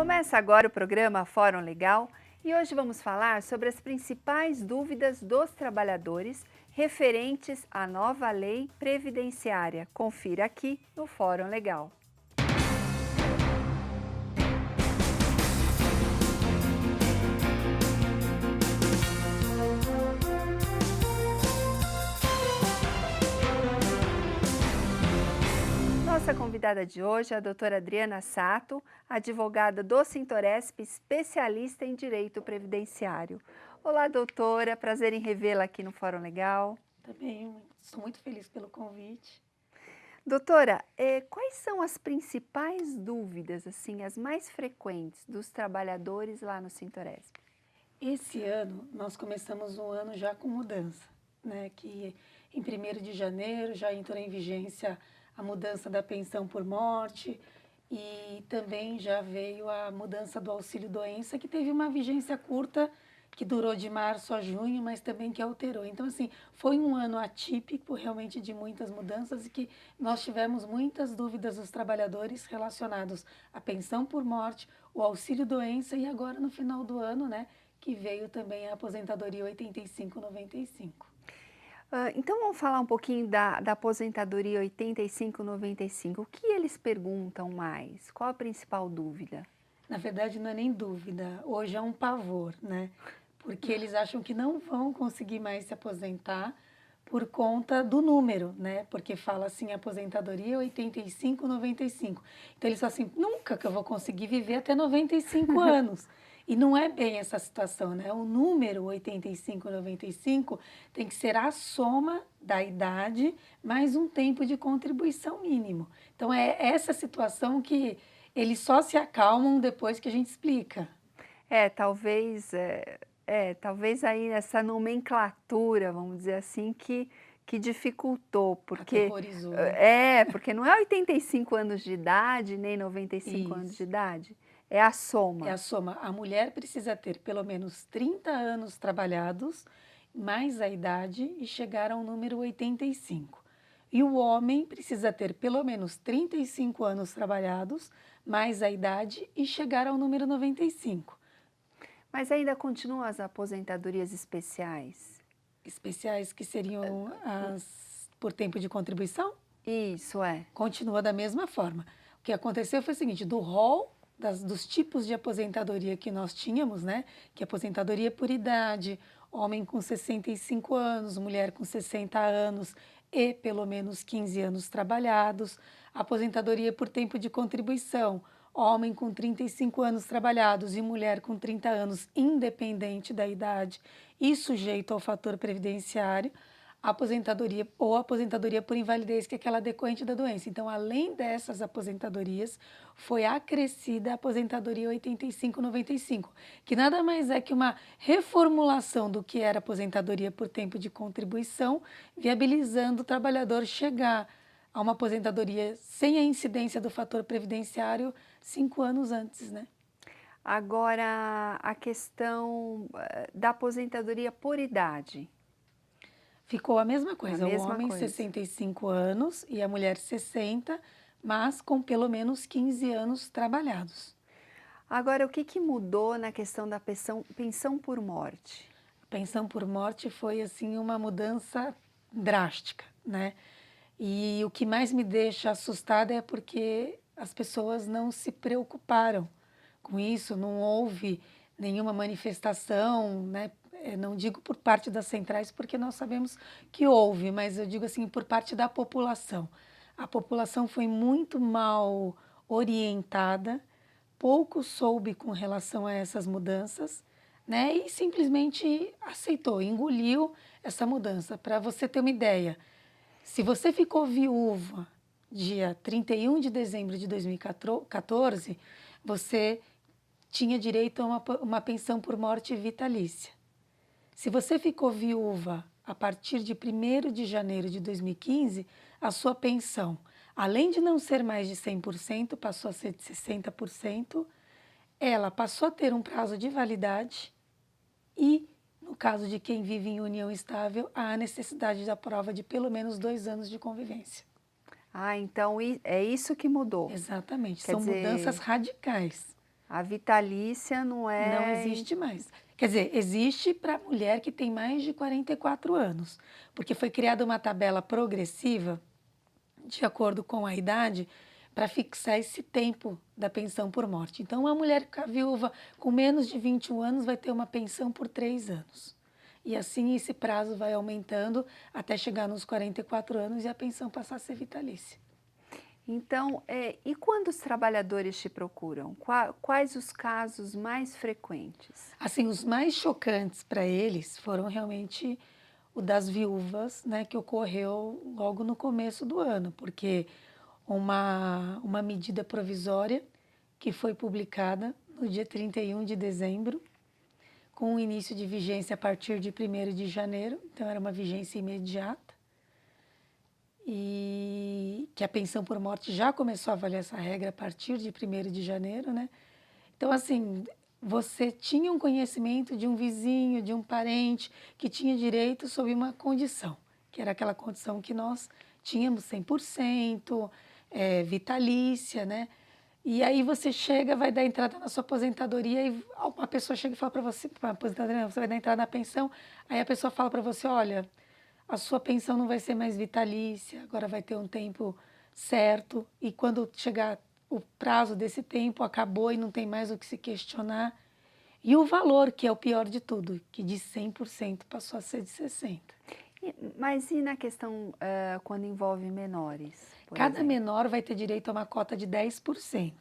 Começa agora o programa Fórum Legal e hoje vamos falar sobre as principais dúvidas dos trabalhadores referentes à nova lei previdenciária. Confira aqui no Fórum Legal. Nossa convidada de hoje é a doutora Adriana Sato, advogada do Sintoresp, especialista em direito previdenciário. Olá, doutora, prazer em revê-la aqui no Fórum Legal. Também sou muito feliz pelo convite. Doutora, quais são as principais dúvidas, assim, as mais frequentes dos trabalhadores lá no Sintoresp? Esse ano nós começamos um ano já com mudança, né? Que em 1º de janeiro já entrou em vigência a mudança da pensão por morte e também já veio a mudança do auxílio-doença, que teve uma vigência curta, que durou de março a junho, mas também que alterou. Então, assim, foi um ano atípico, realmente de muitas mudanças e que nós tivemos muitas dúvidas dos trabalhadores relacionados à pensão por morte, o auxílio-doença e agora no final do ano, né, que veio também a aposentadoria 85/95. Então vamos falar um pouquinho da aposentadoria 85/95. O que eles perguntam mais? Qual a principal dúvida? Na verdade, não é nem dúvida, hoje é um pavor, né? Porque eles acham que não vão conseguir mais se aposentar por conta do número, né? Porque fala assim, aposentadoria 85/95. Então eles falam assim, nunca que eu vou conseguir viver até 95 anos. E não é bem essa situação, né? O número 85/95 tem que ser a soma da idade mais um tempo de contribuição mínimo. Então é essa situação que eles só se acalmam depois que a gente explica. Talvez aí essa nomenclatura, vamos dizer assim, que dificultou, porque Aterrorizou, né? porque não é 85 anos de idade, nem 95 anos de Isso. idade, é a É a soma. soma. A mulher precisa ter pelo menos 30 anos trabalhados, mais a idade, e chegar ao número 85. E o homem precisa ter pelo menos 35 anos trabalhados, mais a idade, e chegar ao número 95. Mas ainda continuam as aposentadorias especiais? Especiais que seriam as por tempo de contribuição? Isso é. Continua da mesma forma. O que aconteceu foi o seguinte, do rol dos tipos de aposentadoria que nós tínhamos, né? Que é aposentadoria por idade, homem com 65 anos, mulher com 60 anos e pelo menos 15 anos trabalhados, aposentadoria por tempo de contribuição, homem com 35 anos trabalhados e mulher com 30 anos, independente da idade e sujeito ao fator previdenciário, aposentadoria ou aposentadoria por invalidez, que é aquela decorrente da doença. Então, além dessas aposentadorias, foi acrescida a aposentadoria 85/95, que nada mais é que uma reformulação do que era aposentadoria por tempo de contribuição, viabilizando o trabalhador chegar a uma aposentadoria sem a incidência do fator previdenciário 5 anos antes, né? Agora, a questão da aposentadoria por idade, Ficou a mesma a coisa, o mesma homem coisa. 65 anos e a mulher 60, mas com pelo menos 15 anos trabalhados. Agora, o que mudou na questão da pensão por morte? A pensão por morte foi assim uma mudança drástica, né? E o que mais me deixa assustada é porque as pessoas não se preocuparam com isso, não houve nenhuma manifestação, né? Não digo por parte das centrais, porque nós sabemos que houve, mas eu digo assim, por parte da população. A população foi muito mal orientada, pouco soube com relação a essas mudanças, né? E simplesmente aceitou, engoliu essa mudança. Para você ter uma ideia, se você ficou viúva dia 31 de dezembro de 2014, você tinha direito a uma pensão por morte vitalícia. Se você ficou viúva a partir de 1º de janeiro de 2015, a sua pensão, além de não ser mais de 100%, passou a ser de 60%, ela passou a ter um prazo de validade e, no caso de quem vive em união estável, há a necessidade da prova de pelo menos 2 anos de convivência. Ah, então é isso que mudou. Exatamente, Quer são mudanças dizer, radicais. A vitalícia não Não é... existe mais. Quer dizer, existe para a mulher que tem mais de 44 anos, porque foi criada uma tabela progressiva, de acordo com a idade, para fixar esse tempo da pensão por morte. Então, uma mulher que ficar viúva com menos de 21 anos vai ter uma pensão por 3 anos. E assim esse prazo vai aumentando até chegar nos 44 anos e a pensão passar a ser vitalícia. Então, e quando os trabalhadores te procuram? Quais os casos mais frequentes? Assim, os mais chocantes para eles foram realmente o das viúvas, né, que ocorreu logo no começo do ano, porque uma medida provisória que foi publicada no dia 31 de dezembro, com o início de vigência a partir de 1º de janeiro, então era uma vigência imediata, e que a pensão por morte já começou a valer essa regra a partir de 1º de janeiro, né? Então, assim, você tinha um conhecimento de um vizinho, de um parente que tinha direito sob uma condição, que era aquela condição que nós tínhamos 100%, vitalícia, né? E aí você chega, vai dar entrada na sua aposentadoria e uma pessoa chega e fala para você, para aposentadoria, não, você vai dar entrada na pensão, aí a pessoa fala para você, olha, a sua pensão não vai ser mais vitalícia, agora vai ter um tempo certo, e quando chegar o prazo desse tempo, acabou e não tem mais o que se questionar. E o valor, que é o pior de tudo, que de 100% passou a ser de 60%. Mas e na questão quando envolve menores, por Cada exemplo? menor vai ter direito a uma cota de 10%.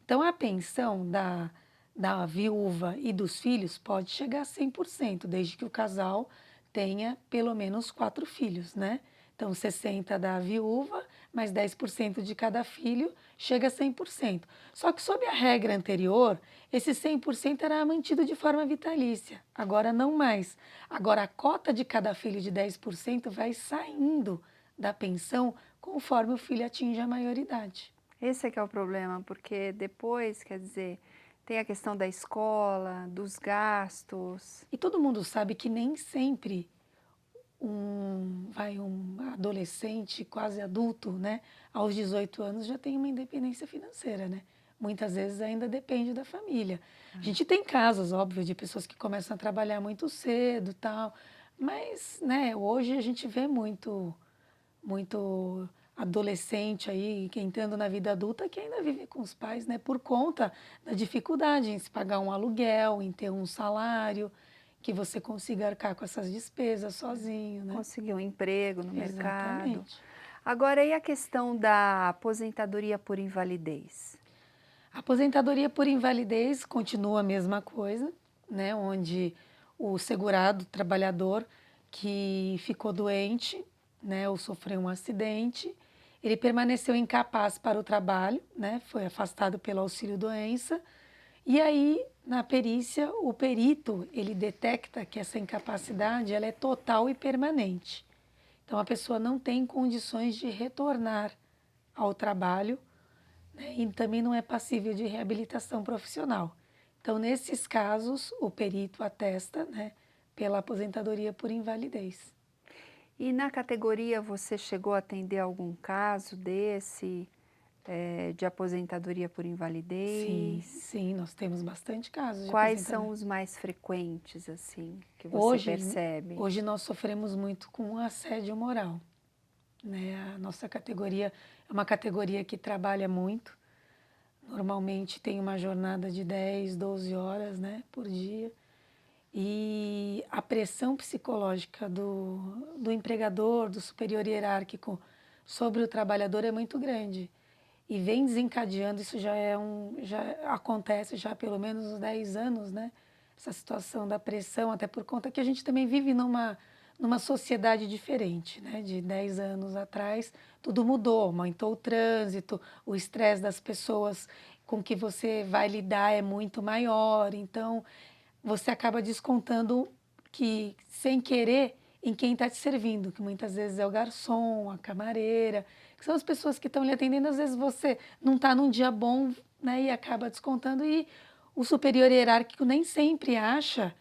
Então, a pensão da viúva e dos filhos pode chegar a 100%, desde que o casal tenha pelo menos 4 filhos, né? Então, 60 da viúva, mais 10% de cada filho, chega a 100%. Só que, sob a regra anterior, esse 100% era mantido de forma vitalícia. Agora, não mais. Agora, a cota de cada filho de 10% vai saindo da pensão conforme o filho atinge a maioridade. Esse é que é o problema, porque depois, quer dizer, tem a questão da escola, dos gastos. E todo mundo sabe que nem sempre um adolescente quase adulto, né, aos 18 anos já tem uma independência financeira, né? Muitas vezes ainda depende da família. A gente tem casos, óbvio, de pessoas que começam a trabalhar muito cedo, tal, mas, né, hoje a gente vê muito adolescente aí que entrando na vida adulta que ainda vive com os pais, né, por conta da dificuldade em se pagar um aluguel, em ter um salário, que você consiga arcar com essas despesas sozinho, né? Conseguir um emprego no mercado. Exatamente. Agora, e a questão da aposentadoria por invalidez? A aposentadoria por invalidez continua a mesma coisa, né, onde o segurado, trabalhador que ficou doente, né, ou sofreu um acidente, ele permaneceu incapaz para o trabalho, né, foi afastado pelo auxílio-doença, e aí, na perícia, o perito, ele detecta que essa incapacidade ela é total e permanente. Então, a pessoa não tem condições de retornar ao trabalho, né, e também não é passível de reabilitação profissional. Então, nesses casos, o perito atesta, né, pela aposentadoria por invalidez. E na categoria você chegou a atender algum caso desse, de aposentadoria por Sim, invalidez? sim, nós temos bastante casos de Quais são aposentadoria. os mais frequentes, assim, que você Hoje, percebe? hoje nós sofremos muito com assédio moral, né? A nossa categoria é uma categoria que trabalha muito. Normalmente tem uma jornada de 10, 12 horas, né, por dia. E a pressão psicológica do empregador, do superior hierárquico sobre o trabalhador é muito grande. E vem desencadeando, isso já acontece já há pelo menos uns 10 anos, né? Essa situação da pressão, até por conta que a gente também vive numa sociedade diferente, né? De 10 anos atrás, tudo mudou, aumentou o trânsito, o estresse das pessoas com que você vai lidar é muito maior, então você acaba descontando que, sem querer, em quem está te servindo, que muitas vezes é o garçom, a camareira, que são as pessoas que estão lhe atendendo. Às vezes você não está num dia bom, né, e acaba descontando, e o superior hierárquico nem sempre acha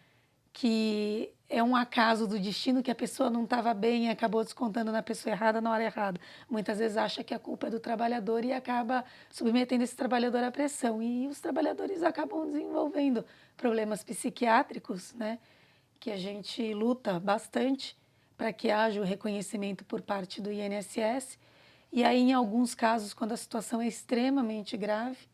que é um acaso do destino que a pessoa não estava bem e acabou descontando na pessoa errada na hora errada. Muitas vezes acha que a culpa é do trabalhador e acaba submetendo esse trabalhador à pressão. E os trabalhadores acabam desenvolvendo problemas psiquiátricos, né? Que a gente luta bastante para que haja o reconhecimento por parte do INSS. E aí, em alguns casos, quando a situação é extremamente grave,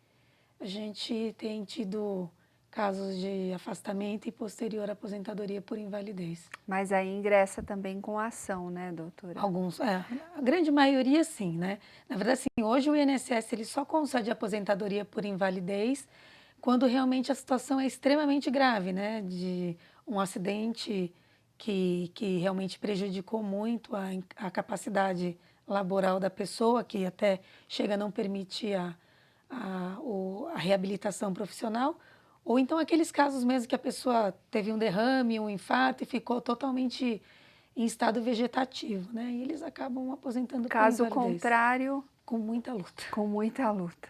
a gente tem tido casos de afastamento e posterior aposentadoria por invalidez. Mas aí ingressa também com ação, né, doutora? Alguns, a grande maioria sim, né? Na verdade, assim, hoje o INSS ele só concede aposentadoria por invalidez quando realmente a situação é extremamente grave, né? De um acidente que realmente prejudicou muito a capacidade laboral da pessoa, que até chega a não permitir a reabilitação profissional, ou então aqueles casos mesmo que a pessoa teve um derrame, um infarto e ficou totalmente em estado vegetativo, né? E eles acabam aposentando por Caso invalidez. contrário, Com muita luta. com muita luta.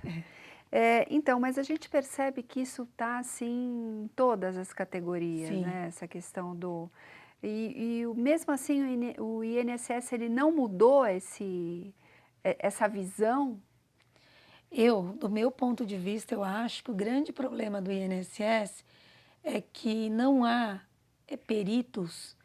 Então, mas a gente percebe que isso está assim em todas as categorias, Sim. né? Essa questão do... mesmo assim o INSS ele não mudou essa visão? Do meu ponto de vista, eu acho que o grande problema do INSS é que não há peritos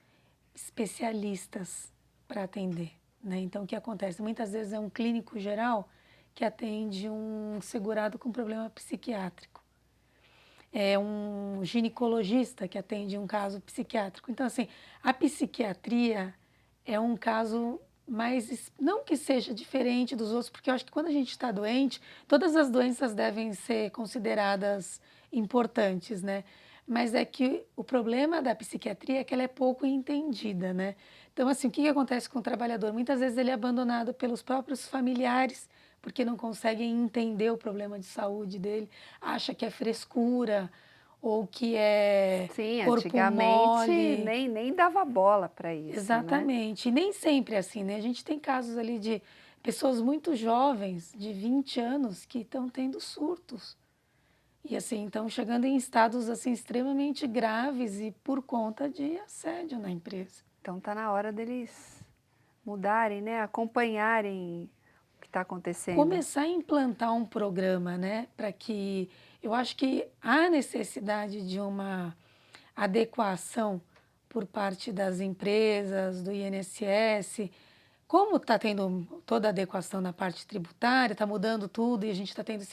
especialistas para atender, né? Então, o que acontece? Muitas vezes é um clínico geral que atende um segurado com problema psiquiátrico. É um ginecologista que atende um caso psiquiátrico. Então, assim, a psiquiatria é um caso mais, não que seja diferente dos outros, porque eu acho que quando a gente está doente, todas as doenças devem ser consideradas importantes, né? Mas é que o problema da psiquiatria é que ela é pouco entendida, né? Então, assim, o que acontece com o trabalhador? Muitas vezes ele é abandonado pelos próprios familiares, porque não conseguem entender o problema de saúde dele, acha que é frescura ou que é Sim, corpo antigamente mole. nem dava bola para isso, né? Exatamente. E nem sempre é assim, né? A gente tem casos ali de pessoas muito jovens, de 20 anos, que estão tendo surtos. E assim, estão chegando em estados assim extremamente graves e por conta de assédio na empresa. Então tá na hora deles mudarem, né? Acompanharem o que está acontecendo. Começar a implantar um programa, né, para que eu acho que há necessidade de uma adequação por parte das empresas, do INSS. Como está tendo toda a adequação na parte tributária, está mudando tudo e a gente está tendo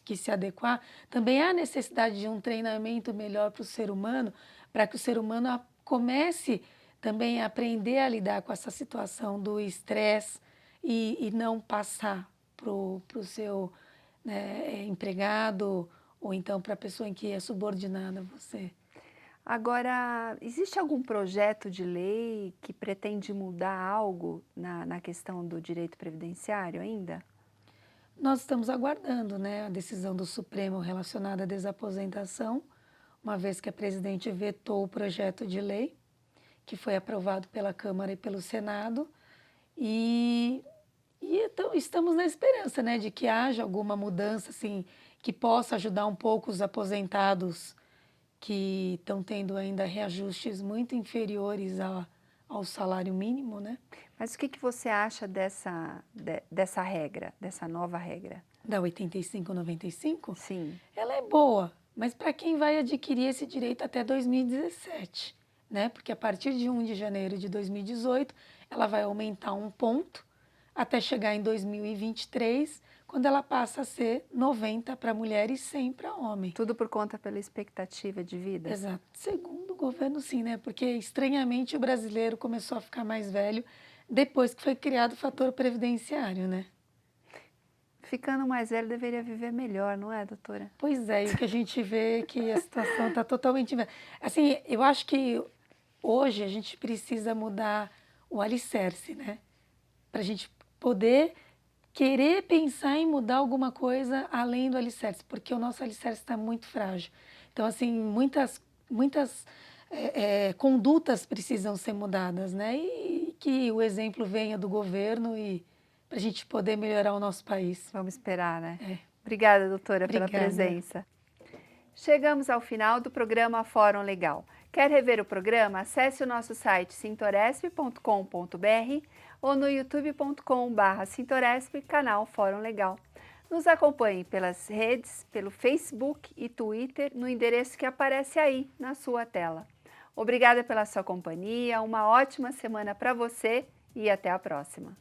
que se adequar, também há necessidade de um treinamento melhor para o ser humano, para que o ser humano comece também a aprender a lidar com essa situação do estresse e não passar para o seu, né, empregado ou então para a pessoa em que é subordinada a você. Agora, existe algum projeto de lei que pretende mudar algo na questão do direito previdenciário ainda? Nós estamos aguardando, né, a decisão do Supremo relacionada à desaposentação, uma vez que a presidente vetou o projeto de lei, que foi aprovado pela Câmara e pelo Senado, e, então, estamos na esperança, né, de que haja alguma mudança assim, que possa ajudar um pouco os aposentados que estão tendo ainda reajustes muito inferiores ao salário mínimo, né? Mas o que você acha dessa regra, dessa nova regra? Da 85/95, Sim. ela é boa, mas para quem vai adquirir esse direito até 2017, né? Porque a partir de 1 de janeiro de 2018, ela vai aumentar um ponto até chegar em 2023, quando ela passa a ser 90 para mulher e 100 para homem. Tudo por conta pela expectativa de vida? Exato. Segundo o governo, sim, né? Porque estranhamente o brasileiro começou a ficar mais velho depois que foi criado o fator previdenciário, né? Ficando mais velho deveria viver melhor, não é, doutora? Pois é, e o que a gente vê é que a situação está totalmente... Assim, eu acho que hoje a gente precisa mudar o alicerce, né? Para a gente poder querer pensar em mudar alguma coisa além do alicerce, porque o nosso alicerce está muito frágil. Então, assim, muitas condutas precisam ser mudadas, né? E que o exemplo venha do governo e para a gente poder melhorar o nosso país. Vamos esperar, né? É. Obrigada, doutora, pela Obrigada. presença. Chegamos ao final do programa Fórum Legal. Quer rever o programa? Acesse o nosso site sintoresp.com.br ou no youtube.com/sintoresp, canal Fórum Legal. Nos acompanhe pelas redes, pelo Facebook e Twitter, no endereço que aparece aí na sua tela. Obrigada pela sua companhia, uma ótima semana para você e até a próxima.